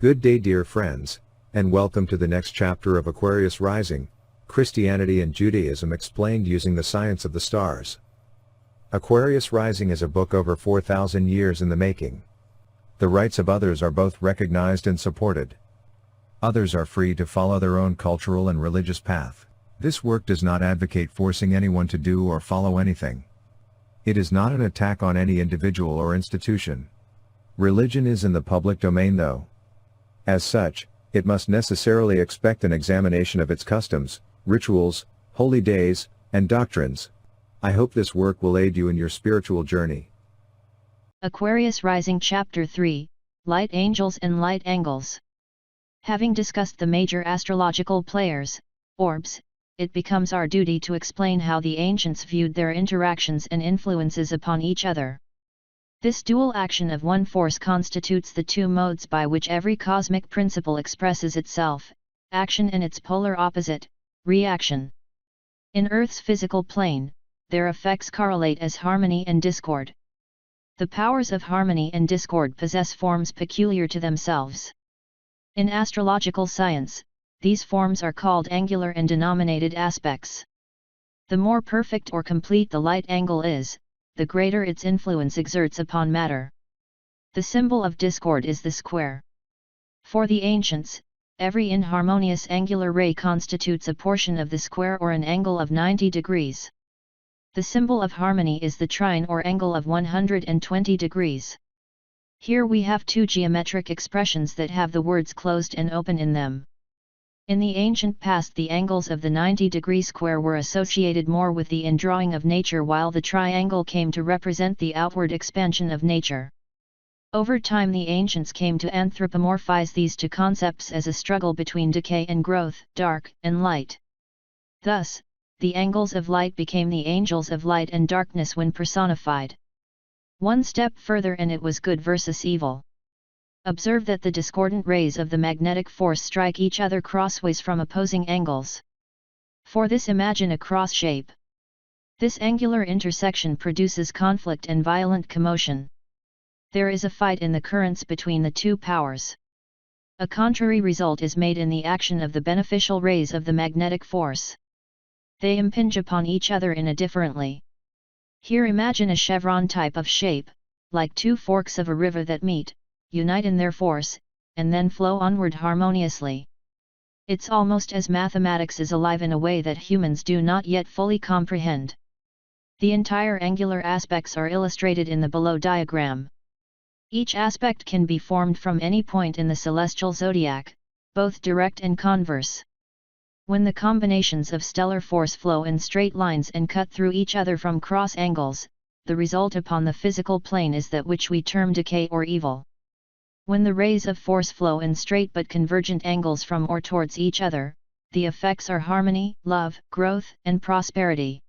Good day, dear friends, and welcome to the next chapter of Aquarius Rising, Christianity and Judaism explained using the science of the stars. Aquarius Rising is a book over 4,000 years in the making. The rights of others are both recognized and supported. Others are free to follow their own cultural and religious path. This work does not advocate forcing anyone to do or follow anything. It is not an attack on any individual or institution. Religion is in the public domain though. As such, it must necessarily expect an examination of its customs, rituals, holy days, and doctrines. I hope this work will aid you in your spiritual journey. Aquarius Rising Chapter 3, Light Angels and Light Angles. Having discussed the major astrological players, orbs, it becomes our duty to explain how the ancients viewed their interactions and influences upon each other. This dual action of one force constitutes the two modes by which every cosmic principle expresses itself, action and its polar opposite, reaction. In Earth's physical plane, their effects correlate as harmony and discord. The powers of harmony and discord possess forms peculiar to themselves. In astrological science, these forms are called angular and denominated aspects. The more perfect or complete the light angle is, the greater its influence exerts upon matter. The symbol of discord is the square. For the ancients, every inharmonious angular ray constitutes a portion of the square or an angle of 90 degrees. The symbol of harmony is the trine or angle of 120 degrees. Here we have two geometric expressions that have the words closed and open in them. In the ancient past, the angles of the 90-degree square were associated more with the indrawing of nature, while the triangle came to represent the outward expansion of nature. Over time, the ancients came to anthropomorphize these two concepts as a struggle between decay and growth, dark and light. Thus, the angles of light became the angels of light and darkness when personified. One step further and it was good versus evil. Observe that the discordant rays of the magnetic force strike each other crossways from opposing angles. For this, imagine a cross shape. This angular intersection produces conflict and violent commotion. There is a fight in the currents between the two powers. A contrary result is made in the action of the beneficial rays of the magnetic force. They impinge upon each other indifferently. Here imagine a chevron type of shape, like two forks of a river that meet, unite in their force, and then flow onward harmoniously. It's almost as mathematics is alive in a way that humans do not yet fully comprehend. The entire angular aspects are illustrated in the below diagram. Each aspect can be formed from any point in the celestial zodiac, both direct and converse. When the combinations of stellar force flow in straight lines and cut through each other from cross angles, the result upon the physical plane is that which we term decay or evil. When the rays of force flow in straight but convergent angles from or towards each other, the effects are harmony, love, growth, and prosperity.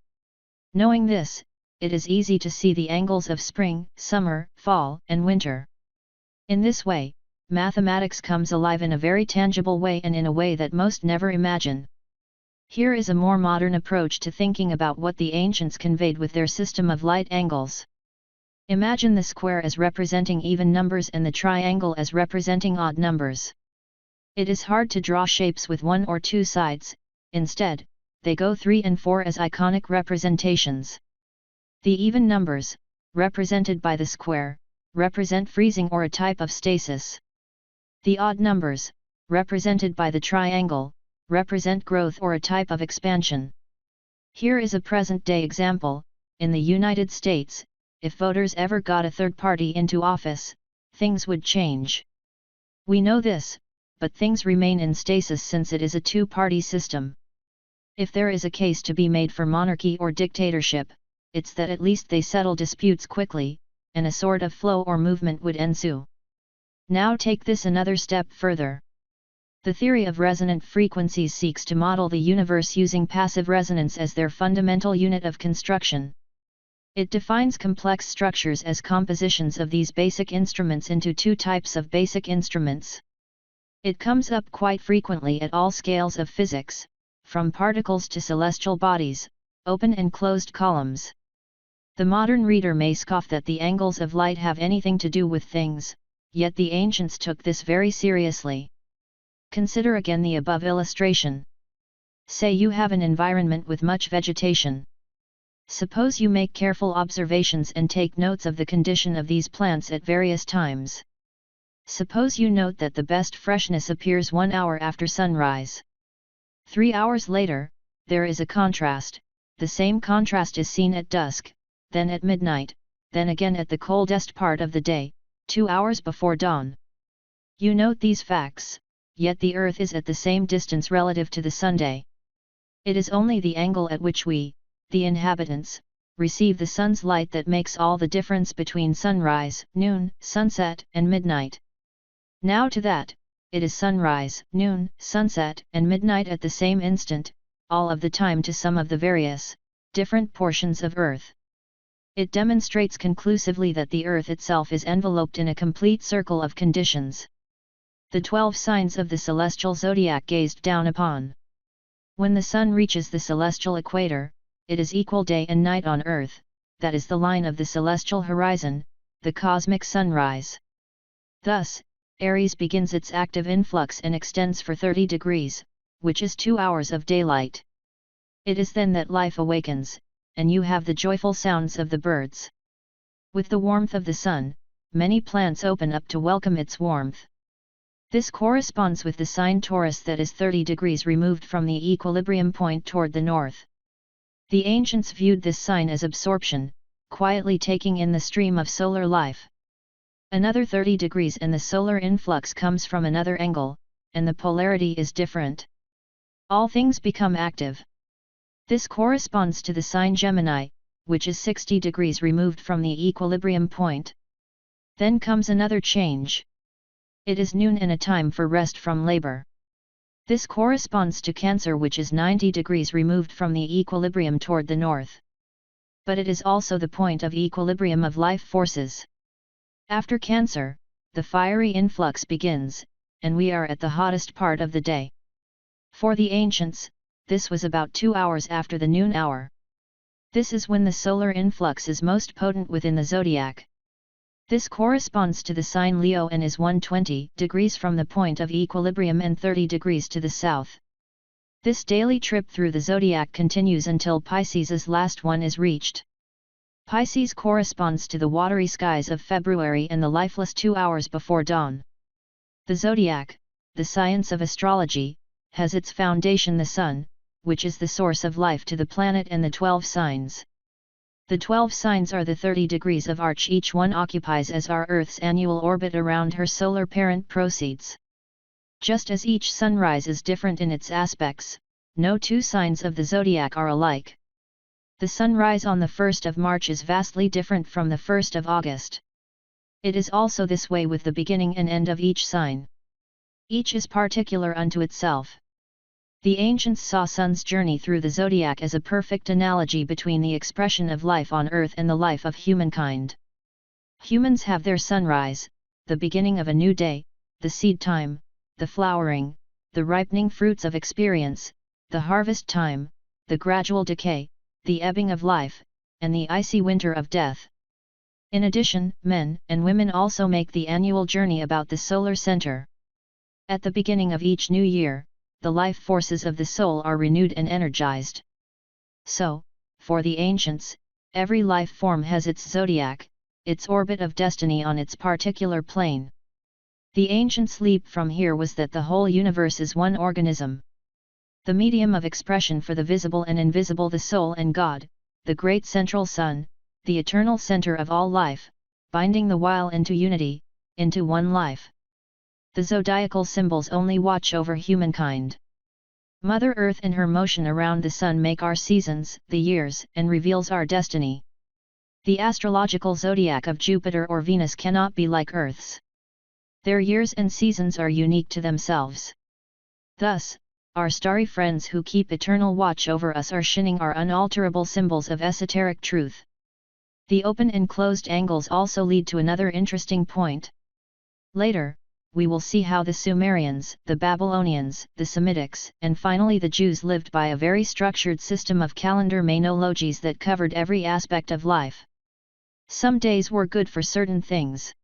Knowing this, it is easy to see the angles of spring, summer, fall, and winter. In this way, mathematics comes alive in a very tangible way and in a way that most never imagine. Here is a more modern approach to thinking about what the ancients conveyed with their system of light angles. Imagine the square as representing even numbers and the triangle as representing odd numbers. It is hard to draw shapes with one or two sides, instead, they go 3 and 4 as iconic representations. The even numbers, represented by the square, represent freezing or a type of stasis. The odd numbers, represented by the triangle, represent growth or a type of expansion. Here is a present-day example. In the United States, if voters ever got a third party into office, things would change. We know this, but things remain in stasis since it is a two-party system. If there is a case to be made for monarchy or dictatorship, it's that at least they settle disputes quickly, and a sort of flow or movement would ensue. Now take this another step further. The theory of resonant frequencies seeks to model the universe using passive resonance as their fundamental unit of construction. It defines complex structures as compositions of these basic instruments into two types of basic instruments. It comes up quite frequently at all scales of physics, from particles to celestial bodies, open and closed columns. The modern reader may scoff that the angles of light have anything to do with things, yet the ancients took this very seriously. Consider again the above illustration. Say you have an environment with much vegetation. Suppose you make careful observations and take notes of the condition of these plants at various times. Suppose you note that the best freshness appears 1 hour after sunrise. 3 hours later, there is a contrast. The same contrast is seen at dusk, then at midnight, then again at the coldest part of the day, 2 hours before dawn. You note these facts, yet the earth is at the same distance relative to the Sunday. It is only the angle at which we, the inhabitants, receive the sun's light that makes all the difference between sunrise, noon, sunset, and midnight. Now to that, it is sunrise, noon, sunset, and midnight at the same instant, all of the time to some of the various, different portions of earth. It demonstrates conclusively that the earth itself is enveloped in a complete circle of conditions. The 12 signs of the celestial zodiac gazed down upon. When the sun reaches the celestial equator, it is equal day and night on earth, that is the line of the celestial horizon, the cosmic sunrise. Thus, Aries begins its active influx and extends for 30 degrees, which is 2 hours of daylight. It is then that life awakens, and you have the joyful sounds of the birds. With the warmth of the sun, many plants open up to welcome its warmth. This corresponds with the sign Taurus that is 30 degrees removed from the equilibrium point toward the north. The ancients viewed this sign as absorption, quietly taking in the stream of solar life. Another 30 degrees and the solar influx comes from another angle, and the polarity is different. All things become active. This corresponds to the sign Gemini, which is 60 degrees removed from the equilibrium point. Then comes another change. It is noon and a time for rest from labor. This corresponds to Cancer, which is 90 degrees removed from the equilibrium toward the north. But it is also the point of equilibrium of life forces. After Cancer, the fiery influx begins, and we are at the hottest part of the day. For the ancients, this was about 2 hours after the noon hour. This is when the solar influx is most potent within the zodiac. This corresponds to the sign Leo and is 120 degrees from the point of equilibrium and 30 degrees to the south. This daily trip through the zodiac continues until Pisces' last one is reached. Pisces corresponds to the watery skies of February and the lifeless 2 hours before dawn. The zodiac, the science of astrology, has its foundation the sun, which is the source of life to the planet, and the 12 signs. The 12 signs are the 30 degrees of arch each one occupies as our Earth's annual orbit around her solar parent proceeds. Just as each sunrise is different in its aspects, no two signs of the zodiac are alike. The sunrise on the 1st of March is vastly different from the 1st of August. It is also this way with the beginning and end of each sign. Each is particular unto itself. The ancients saw sun's journey through the zodiac as a perfect analogy between the expression of life on earth and the life of humankind. Humans have their sunrise, the beginning of a new day, the seed time, the flowering, the ripening fruits of experience, the harvest time, the gradual decay, the ebbing of life, and the icy winter of death. In addition, men and women also make the annual journey about the solar center. At the beginning of each new year, the life forces of the soul are renewed and energized. So, for the ancients, every life form has its zodiac, its orbit of destiny on its particular plane. The ancients' leap from here was that the whole universe is one organism. The medium of expression for the visible and invisible, the soul and God, the great central sun, the eternal center of all life, binding the while into unity, into one life. The zodiacal symbols only watch over humankind. Mother Earth and her motion around the sun make our seasons, the years, and reveals our destiny. The astrological zodiac of Jupiter or Venus cannot be like Earth's. Their years and seasons are unique to themselves. Thus, our starry friends who keep eternal watch over us are shining our unalterable symbols of esoteric truth. The open and closed angles also lead to another interesting point. Later, we will see how the Sumerians, the Babylonians, the Semitics, and finally the Jews lived by a very structured system of calendar menologies that covered every aspect of life. Some days were good for certain things.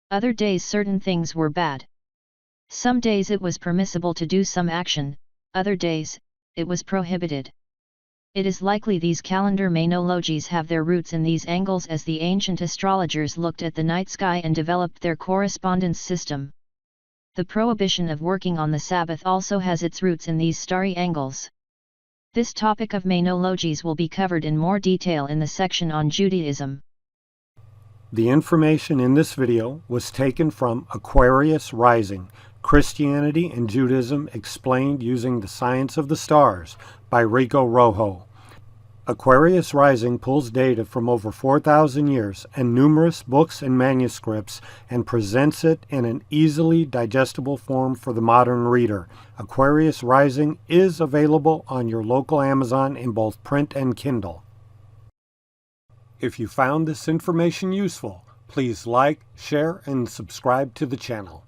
Other days certain things were bad. Some days it was permissible to do some action, other days, it was prohibited. It is likely these calendar menologies have their roots in these angles as the ancient astrologers looked at the night sky and developed their correspondence system. The prohibition of working on the Sabbath also has its roots in these starry angles. This topic of menologies will be covered in more detail in the section on Judaism. The information in this video was taken from Aquarius Rising, Christianity and Judaism Explained Using the Science of the Stars by Rico Rojo. Aquarius Rising pulls data from over 4,000 years and numerous books and manuscripts and presents it in an easily digestible form for the modern reader. Aquarius Rising is available on your local Amazon in both print and Kindle. If you found this information useful, please like, share, and subscribe to the channel.